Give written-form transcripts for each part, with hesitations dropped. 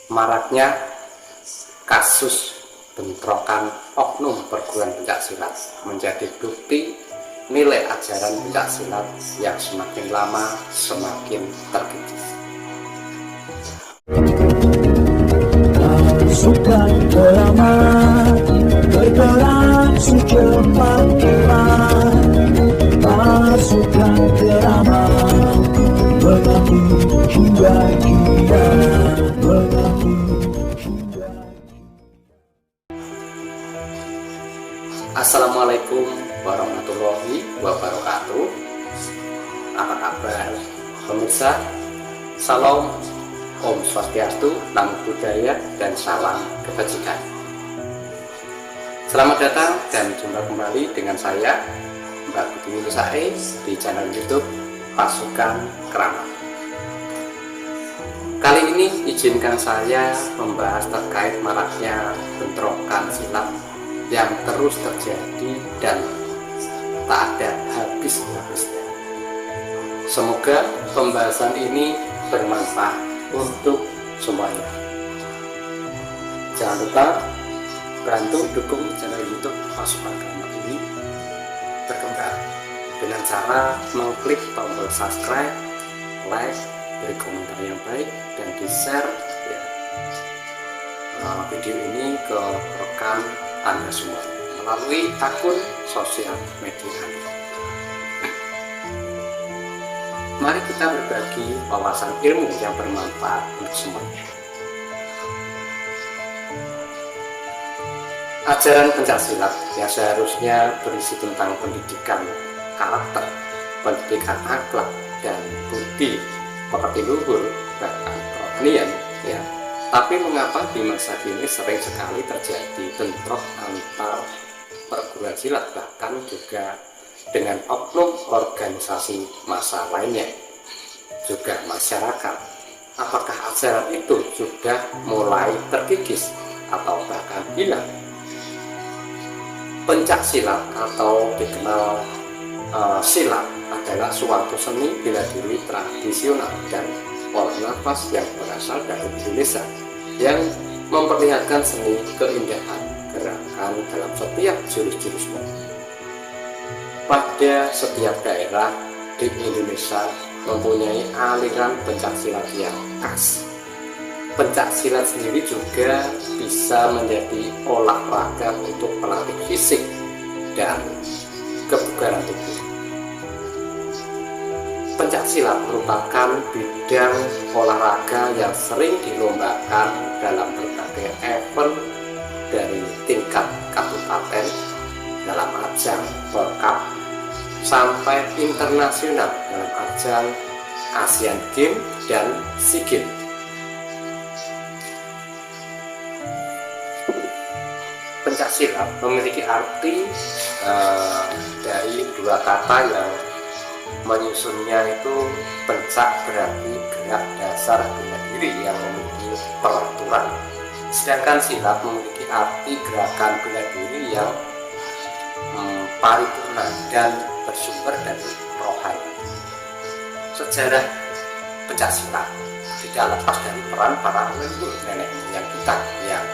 maraknya kasus bentrokan oknum perguruan pencaksilat menjadi bukti nilai ajaran pencaksilat yang semakin lama semakin terkikis. Pasukan keramat bergerak secepat kilat. Pasukan keramat mengabdi hingga kiamat, mengabdi hingga. Assalamualaikum warahmatullahi wabarakatuh. Apa kabar pemirsa? Salam, Om Swastiastu, Namo Buddhaya, dan salam kebajikan. Selamat datang dan jumpa kembali dengan saya, Mbak Budi Nusae, di channel YouTube Pasukan Keramat. Kali ini izinkan saya membahas terkait maraknya bentrokan silat yang terus terjadi dan tak ada habis-habisnya. Semoga pembahasan ini bermanfaat untuk semuanya. Jangan lupa bantu dukung channel YouTube Pasukan Keramat ini berkembang dengan cara mengklik tombol subscribe, like, beri komentar yang baik, dan di-share ya, video ini ke rekan Anda semua melalui akun sosial media Anda. Mari kita berbagi wawasan ilmu yang bermanfaat untuk semuanya. Ajaran pencaksilat yang seharusnya berisi tentang pendidikan karakter, pendidikan akhlak, dan budi pekerti luhur, bahkan kerohanian, ya. Tapi mengapa di masa kini sering sekali terjadi bentrok antar perguruan silat, bahkan juga dengan oknum organisasi massa lainnya, juga masyarakat? Apakah ajaran itu sudah mulai terkikis atau bahkan hilang? Pencaksilat atau dikenal silat adalah suatu seni bela diri tradisional dan pola nafas yang berasal dari Indonesia, yang memperlihatkan seni keindahan gerakan dalam setiap jurus-jurusnya. Pada setiap daerah di Indonesia mempunyai aliran pencaksilat yang khas. Pencaksilat sendiri juga bisa menjadi olahraga untuk pelatih fisik dan kebugaran tubuh. Pencaksilat merupakan bidang olahraga yang sering dilombakan dalam berbagai event dari tingkat kabupaten dalam ajang World Cup sampai internasional dalam ajang Asian Games dan SEA Games. Pencaksilat memiliki arti dari dua kata yang menyusunnya, itu pencak berarti gerak dasar bela diri yang memiliki peraturan, sedangkan silat memiliki arti gerakan bela diri yang paripurna dan bersumber dari rohani. Sejarah pencaksilat tidak lepas dari peran para leluhur nenek moyang kita yang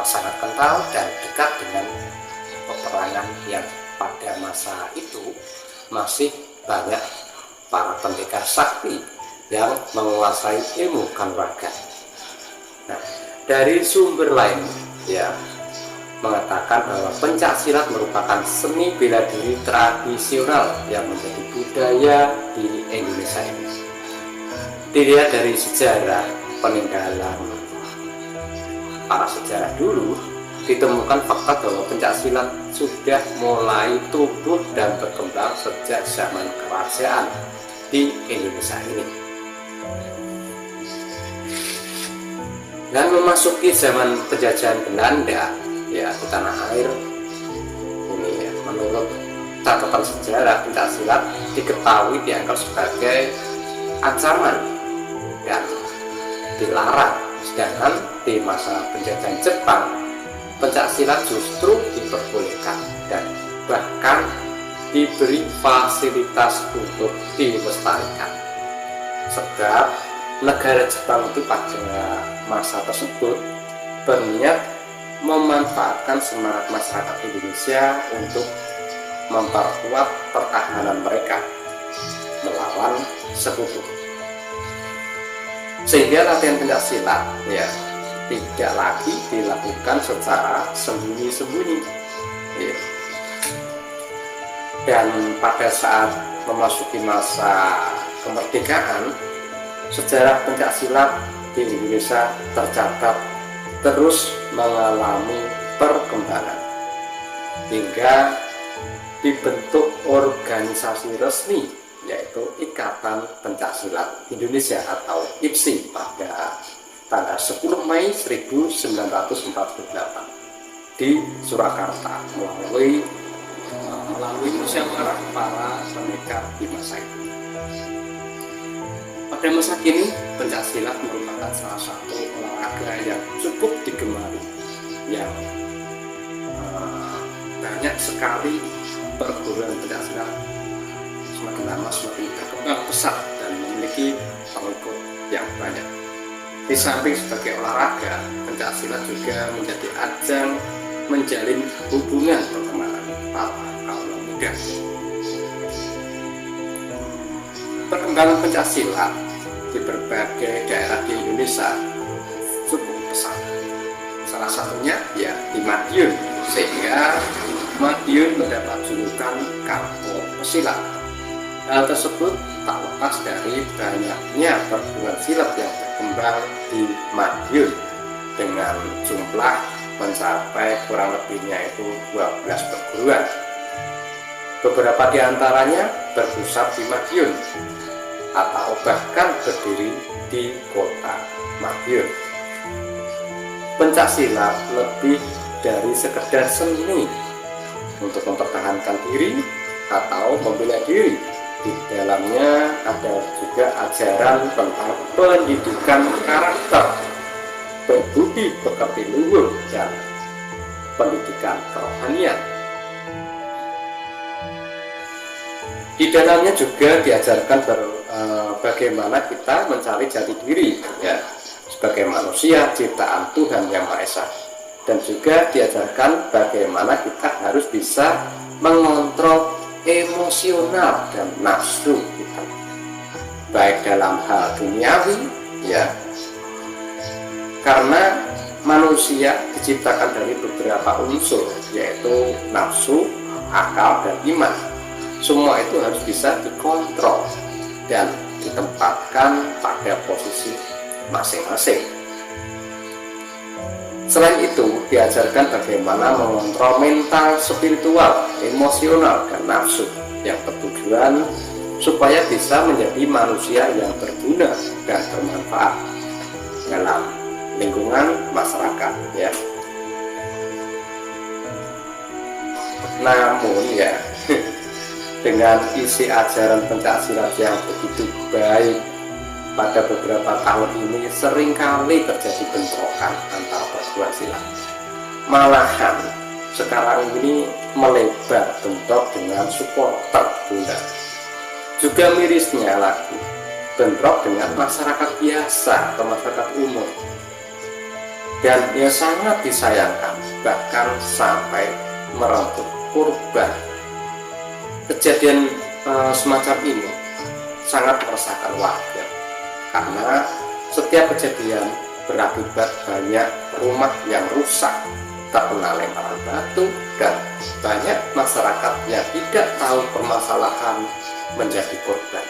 sangat kental dan dekat dengan peperangan, yang pada masa itu masih banyak para pendekar sakti yang menguasai ilmu kanuragan. Nah, dari sumber lain ya mengatakan bahwa pencaksilat merupakan seni bela diri tradisional yang menjadi budaya di Indonesia ini. Dilihat dari sejarah peninggalan para sejarah dulu, ditemukan fakta bahwa pencaksilat sudah mulai tumbuh dan berkembang sejak zaman kerajaan di Indonesia ini. Dan memasuki zaman penjajahan Belanda ya di tanah air ini ya, menurut catatan sejarah, pencaksilat diketahui dianggap sebagai ancaman dan dilarang. Sedangkan di masa penjajahan Jepang, pencaksilat justru diperbolehkan dan bahkan diberi fasilitas untuk dilestarikan. Sebab negara Jepang itu pada masa tersebut berniat memanfaatkan semangat masyarakat Indonesia untuk memperkuat pertahanan mereka melawan sekutu. Sehingga latihan pencaksilat ya tidak lagi dilakukan secara sembunyi-sembunyi. Ya. Dan pada saat memasuki masa kemerdekaan, sejarah pencaksilat di Indonesia tercatat terus mengalami perkembangan hingga dibentuk organisasi resmi, yaitu Ikatan Pencaksilat Indonesia atau IPSI pada tanggal 10 Mei 1948 di Surakarta melalui musyawarah para pendekar di masa itu. Pada masa kini, pencaksilat merupakan salah satu olahraga yang cukup digemari, yang banyak sekali perguruan pencaksilat semakin lama semakin berkembang pesat dan memiliki pengikut yang banyak. Di samping sebagai olahraga, pencaksilat juga menjadi ajang menjalin hubungan pertemanan para kaum muda. Perkembangan pencaksilat di berbagai daerah di Indonesia cukup pesat. Salah satunya ya di Madiun, sehingga Madiun mendapat julukan kampung pesilat. Hal tersebut tak lepas dari banyaknya perguruan silat yang berkembang di Madiun dengan jumlah mencapai kurang lebihnya itu 12 perguruan. Beberapa di antaranya berpusat di Madiun atau bahkan berdiri di kota Madiun. Pencaksilat lebih dari sekedar seni untuk mempertahankan diri atau membela diri. Di dalamnya ada juga ajaran tentang pendidikan karakter, berbudi pekerti luhur, dan pendidikan kerohanian. Di dalamnya juga diajarkan bagaimana kita mencari jati diri ya, sebagai manusia ciptaan Tuhan Yang Maha Esa, dan juga diajarkan bagaimana kita harus bisa mengontrol emosional dan nafsu kita, baik dalam hal duniawi ya, karena manusia diciptakan dari beberapa unsur, yaitu nafsu, akal, dan iman. Semua itu harus bisa dikontrol dan ditempatkan pada posisi masing-masing. Selain itu, diajarkan bagaimana mengontrol mental, spiritual, emosional, dan nafsu yang bertujuan supaya bisa menjadi manusia yang berguna dan bermanfaat dalam lingkungan masyarakat ya. Namun ya, dengan isi ajaran pencaksilat yang begitu baik, pada beberapa tahun ini seringkali terjadi bentrokan antara perguruan silat. Malahan sekarang ini melebar bentrok dengan supporter bola. Juga mirisnya lagi bentrok dengan masyarakat biasa atau masyarakat umum. Dan yang sangat disayangkan, bahkan sampai merenggut korban. Kejadian semacam ini sangat meresahkan warga, karena setiap kejadian berakibat banyak rumah yang rusak, terkena lemparan batu, dan banyak masyarakat yang tidak tahu permasalahan menjadi korban.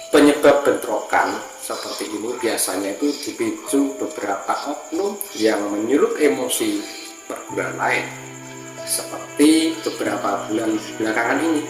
Penyebab bentrokan seperti ini biasanya itu dipicu beberapa oknum yang menyulut emosi perguruan lain. Seperti beberapa bulan belakangan ini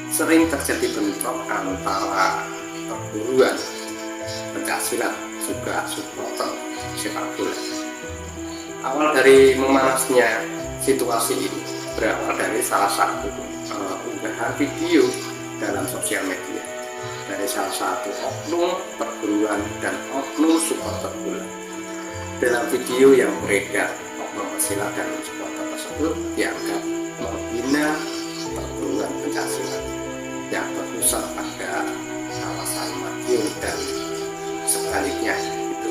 sering terjadi bentrok antara perguruan pencaksilat juga supporter sepak bola. Awal dari memanasnya situasi ini berawal dari salah satu unggahan video dalam sosial media dari salah satu oknum perguruan dan oknum supporter bola. Dalam video yang beredar, oknum pesilat dan supporter tersebut dianggap menghina perguruan pencaksilat yang berpusat pada kawasan Madiun dan sebaliknya gitu.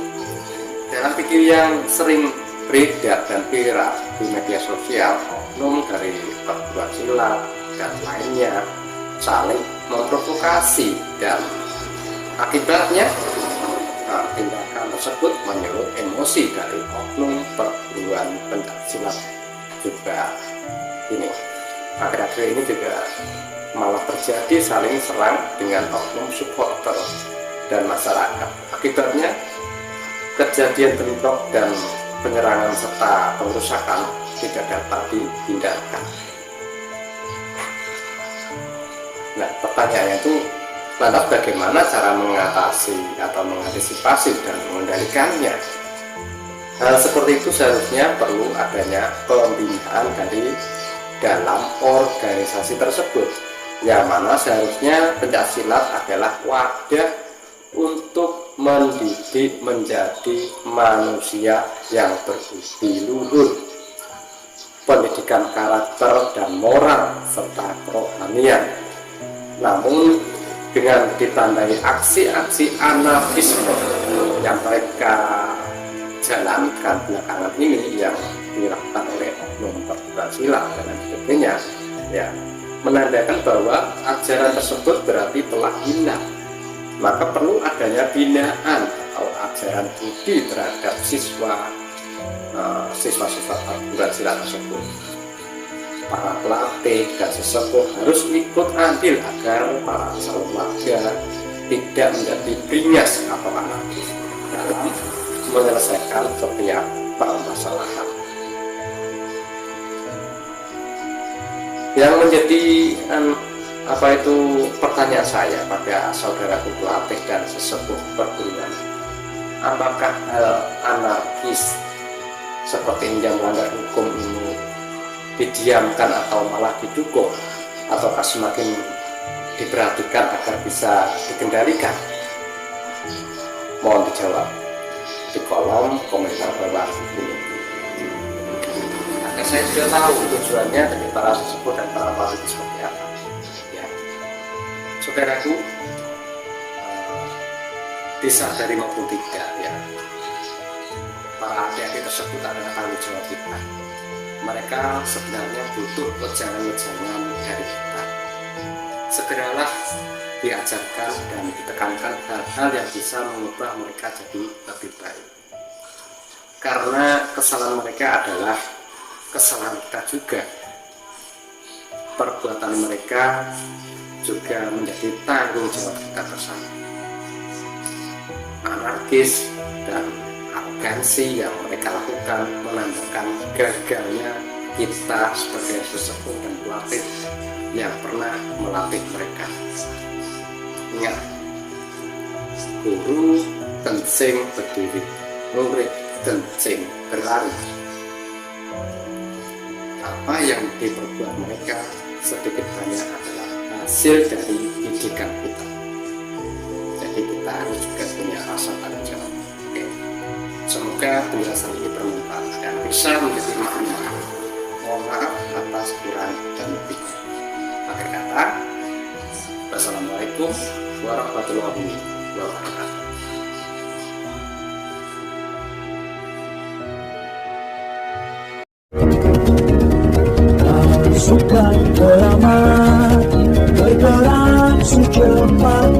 Dalam video yang sering beredar dan viral di media sosial, oknum dari perguruan silat dan lainnya saling memprovokasi, dan akibatnya tindakan tersebut menyulut emosi dari oknum perguruan pencaksilat juga. Ini akhir-akhir ini juga malah terjadi saling serang dengan oknum supporter dan masyarakat. Akibatnya kejadian bentrok dan penyerangan serta pengerusakan tidak dapat dihindarkan. Nah, pertanyaannya itu, lantas bagaimana cara mengatasi atau mengantisipasi dan mengendalikannya? Hal seperti itu seharusnya perlu adanya pembinaan dari dalam organisasi tersebut, yang mana seharusnya pencaksilat adalah wadah untuk mendidik menjadi manusia yang berbudi luhur, pendidikan karakter dan moral serta kerohanian. Namun dengan ditandai aksi-aksi anarkisme yang mereka jalankan belakangan ini, yang dilakukan oleh oknum perguruan silat dan sebagainya, ya, menandakan bahwa ajaran tersebut berarti telah hilang. Maka perlu adanya binaan atau ajaran budi terhadap siswa-siswa perguruan silat tersebut. Para pelatih dan sesepuh harus ikut andil agar para calon warga tidak menjadi beringas atau anarkis dalam menyelesaikan setiap permasalahan. Yang menjadi pertanyaan saya pada saudaraku pelatih dan sesepuh perguruan, apakah hal anarkis seperti ini yang melanggar hukum ini didiamkan atau malah didukung, ataukah semakin diperhatikan agar bisa dikendalikan? Mohon dijawab di kolom komentar bawah ini. Agar saya sudah tahu tujuannya dari para sesepuh dan para pelatih seperti apa. Ya, saudaraku, disadari maupun tidak, ya, para adik-adik tersebut adalah tanggung jawab kita. Mereka sebenarnya butuh wejangan-wejangan dari kita. Segeralah diajarkan dan ditekankan hal-hal yang bisa mengubah mereka jadi lebih baik. Karena kesalahan mereka adalah kesalahan kita juga. Perbuatan mereka juga menjadi tanggung jawab kita bersama. Anarkis dan arogansi yang mereka lakukan menandakan gagalnya kita sebagai sesepuh dan pelatih yang pernah melatih mereka. Ingat, guru kencing berdiri, murid kencing berlari. Apa yang diperbuat mereka sedikit banyak adalah hasil dari didikan kita. Jadi kita harus juga punya rasa tanggung jawab. Semoga penjelasan ini bermanfaat dan bisa menjadi makna. Mohon maaf atas kurang dan lebihnya. Akhir kata, wassalamualaikum warahmatullahi wabarakatuh. Pasukan keramat bergerak secepat